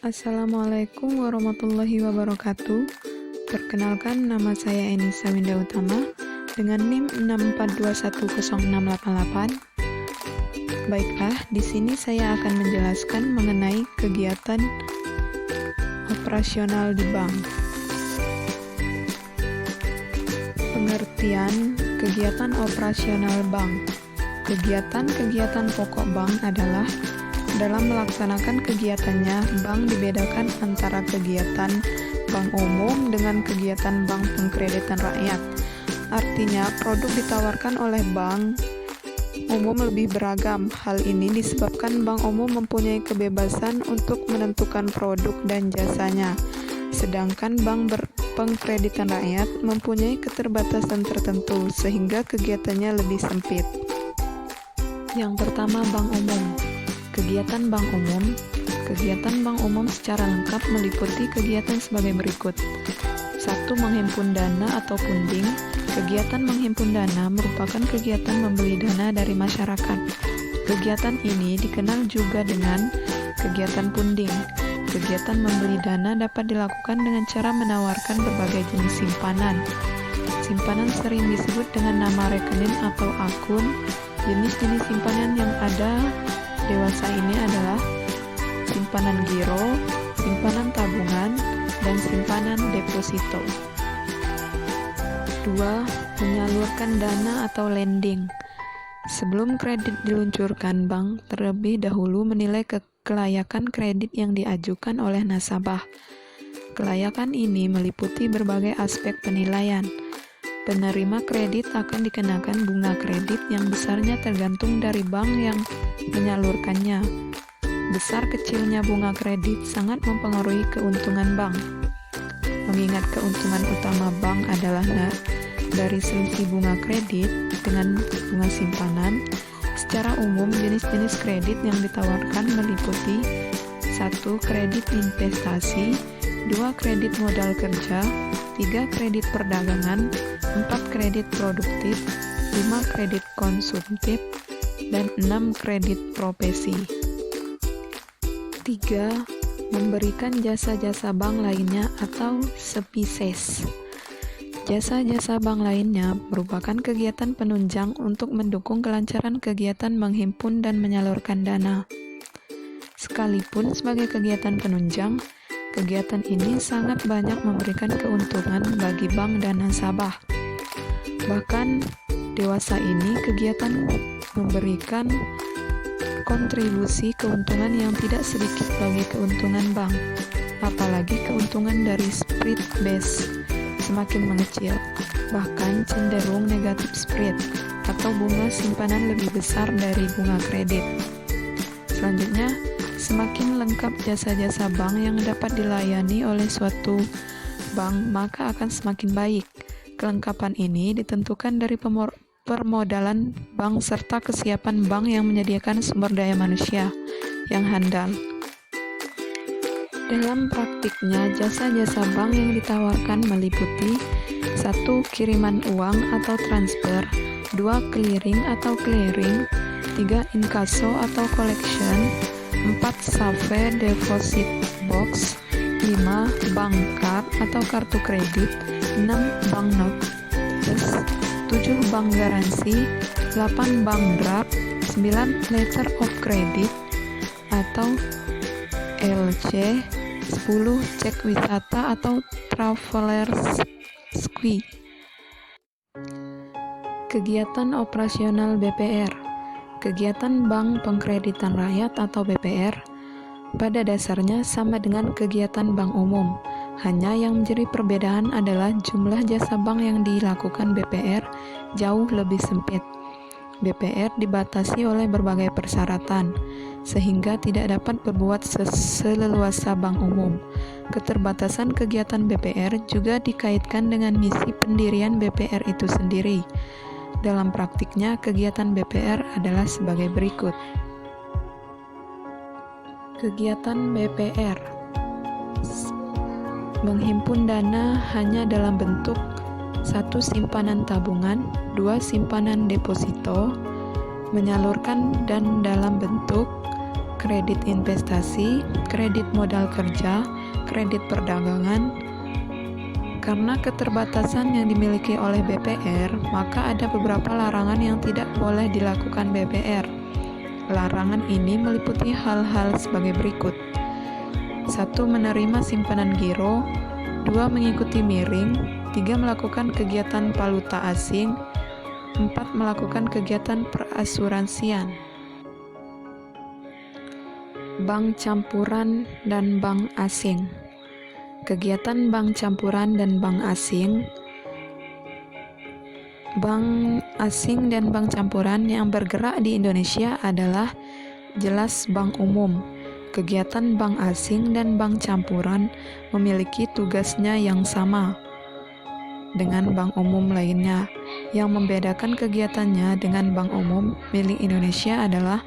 Assalamualaikum warahmatullahi wabarakatuh. Perkenalkan, nama saya Enisa Winda Utama dengan NIM 6421068. Baiklah, di sini saya akan menjelaskan mengenai kegiatan operasional di bank. Pengertian kegiatan operasional bank. Kegiatan-kegiatan pokok bank adalah dalam melaksanakan kegiatannya, bank dibedakan antara kegiatan bank umum dengan kegiatan bank pengkreditan rakyat. Artinya, produk ditawarkan oleh bank umum lebih beragam. Hal ini disebabkan bank umum mempunyai kebebasan untuk menentukan produk dan jasanya, sedangkan bank pengkreditan rakyat mempunyai keterbatasan tertentu sehingga kegiatannya lebih sempit. Yang pertama, bank umum. Kegiatan bank umum. Kegiatan bank umum secara lengkap meliputi kegiatan sebagai berikut. 1. Menghimpun dana atau punding. Kegiatan menghimpun dana merupakan kegiatan membeli dana dari masyarakat. Kegiatan ini dikenal juga dengan kegiatan punding. Kegiatan membeli dana dapat dilakukan dengan cara menawarkan berbagai jenis simpanan. Simpanan sering disebut dengan nama rekening atau akun. Jenis-jenis simpanan yang ada dewasa ini adalah simpanan giro, simpanan tabungan, dan simpanan deposito. 2. Menyalurkan dana atau lending. Sebelum kredit diluncurkan, bank terlebih dahulu menilai kelayakan kredit yang diajukan oleh nasabah. Kelayakan ini meliputi berbagai aspek penilaian. Penerima kredit akan dikenakan bunga kredit yang besarnya tergantung dari bank yang menyalurkannya. Besar kecilnya bunga kredit sangat mempengaruhi keuntungan bank. Mengingat keuntungan utama bank adalah dari selisih bunga kredit dengan bunga simpanan, secara umum jenis-jenis kredit yang ditawarkan meliputi 1. Kredit investasi, 2. Kredit modal kerja, 3. Kredit perdagangan, 4. Kredit produktif, 5. Kredit konsumtif, dan 6. Kredit profesi. 3. Memberikan jasa-jasa bank lainnya atau spesies. Jasa-jasa bank lainnya merupakan kegiatan penunjang untuk mendukung kelancaran kegiatan menghimpun dan menyalurkan dana. Sekalipun sebagai kegiatan penunjang, kegiatan ini sangat banyak memberikan keuntungan bagi bank dan nasabah. Bahkan dewasa ini kegiatan memberikan kontribusi keuntungan yang tidak sedikit bagi keuntungan bank, apalagi keuntungan dari spread base semakin mengecil, bahkan cenderung negatif spread atau bunga simpanan lebih besar dari bunga kredit. Selanjutnya, semakin lengkap jasa-jasa bank yang dapat dilayani oleh suatu bank, maka akan semakin baik. Kelengkapan ini ditentukan dari permodalan bank serta kesiapan bank yang menyediakan sumber daya manusia yang handal. Dalam praktiknya, jasa-jasa bank yang ditawarkan meliputi 1. Kiriman uang atau transfer, 2. Clearing atau clearing, 3. Inkasso atau collection, 4. Safe deposit box, 5. Bank card atau kartu kredit, 6. Banknote, 7. Bank garansi, 8. Bank draft, 9. Letter of credit atau LC, 10. Cek wisata atau traveler's cheque. Kegiatan operasional BPR. Kegiatan Bank Pengkreditan Rakyat atau BPR pada dasarnya sama dengan kegiatan bank umum. Hanya yang menjadi perbedaan adalah jumlah jasa bank yang dilakukan BPR jauh lebih sempit. BPR dibatasi oleh berbagai persyaratan, sehingga tidak dapat berbuat seleluasa bank umum. Keterbatasan kegiatan BPR juga dikaitkan dengan misi pendirian BPR itu sendiri. Dalam praktiknya, kegiatan BPR adalah sebagai berikut. Kegiatan BPR menghimpun dana hanya dalam bentuk 1. Simpanan tabungan, 2. Simpanan deposito, menyalurkan dan dalam bentuk kredit investasi, kredit modal kerja, kredit perdagangan. Karena keterbatasan yang dimiliki oleh BPR, maka ada beberapa larangan yang tidak boleh dilakukan BPR. Larangan ini meliputi hal-hal sebagai berikut. 1. Menerima simpanan giro. 2. Mengikuti miring. 3. Melakukan kegiatan valuta asing. 4. Melakukan kegiatan perasuransian. Bank campuran dan bank asing. Kegiatan bank campuran dan bank asing. Bank asing dan bank campuran yang bergerak di Indonesia adalah jelas bank umum. Kegiatan bank asing dan bank campuran memiliki tugasnya yang sama dengan bank umum lainnya. Yang membedakan kegiatannya dengan bank umum milik Indonesia adalah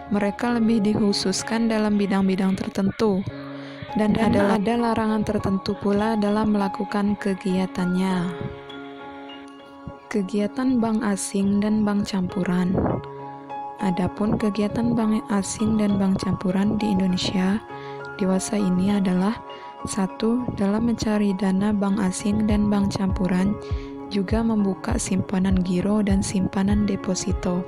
mereka lebih dikhususkan dalam bidang-bidang tertentu dan ada larangan tertentu pula dalam melakukan kegiatannya. Kegiatan bank asing dan bank campuran. Adapun kegiatan bank asing dan bank campuran di Indonesia dewasa ini adalah 1. Dalam mencari dana bank asing dan bank campuran juga membuka simpanan giro dan simpanan deposito.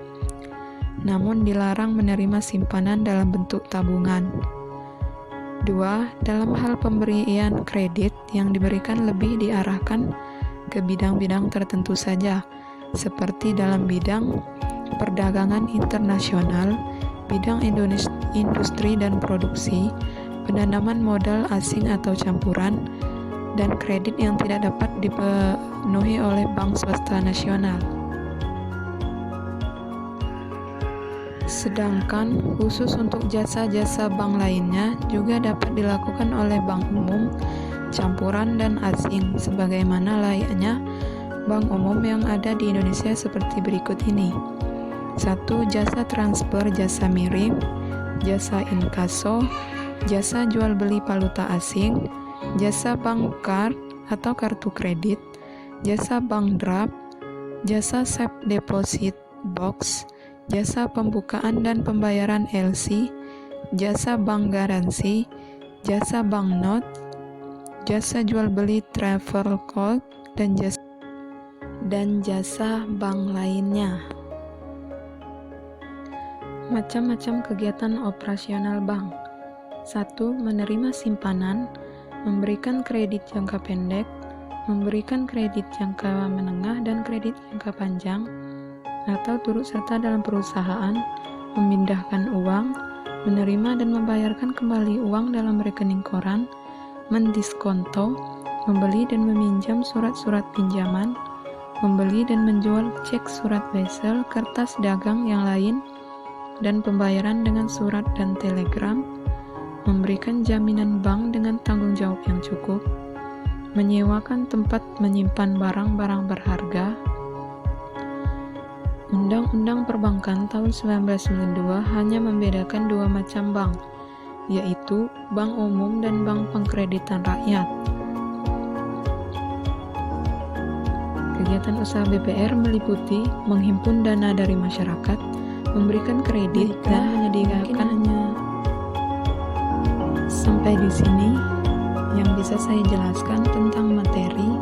Namun dilarang menerima simpanan dalam bentuk tabungan. 2. Dalam hal pemberian kredit yang diberikan lebih diarahkan ke bidang-bidang tertentu saja, seperti dalam bidang perdagangan internasional, bidang industri dan produksi, penanaman modal asing atau campuran, dan kredit yang tidak dapat dipenuhi oleh bank swasta nasional. Sedangkan khusus untuk jasa-jasa bank lainnya juga dapat dilakukan oleh bank umum, campuran, dan asing sebagaimana layaknya bank umum yang ada di Indonesia seperti berikut ini. 1. Jasa transfer, jasa miring, jasa inkaso, jasa jual beli valuta asing, jasa bank card atau kartu kredit, jasa bank draft, jasa safe deposit box, jasa pembukaan dan pembayaran LC, jasa bank garansi, jasa bank note, jasa jual beli travel card, dan jasa bank lainnya. Macam-macam kegiatan operasional bank. 1. Menerima simpanan, memberikan kredit jangka pendek, memberikan kredit jangka menengah dan kredit jangka panjang, atau turut serta dalam perusahaan, memindahkan uang, menerima dan membayarkan kembali uang dalam rekening koran, mendiskonto, membeli dan meminjam surat-surat pinjaman, membeli dan menjual cek, surat wesel, kertas dagang yang lain, dan pembayaran dengan surat dan telegram, memberikan jaminan bank dengan tanggung jawab yang cukup, menyewakan tempat menyimpan barang-barang berharga. Undang-Undang Perbankan tahun 1992 hanya membedakan dua macam bank, yaitu bank umum dan bank pengkreditan rakyat. Kegiatan usaha BPR meliputi menghimpun dana dari masyarakat, memberikan kredit, dan menyediakannya. Sampai di sini yang bisa saya jelaskan tentang materi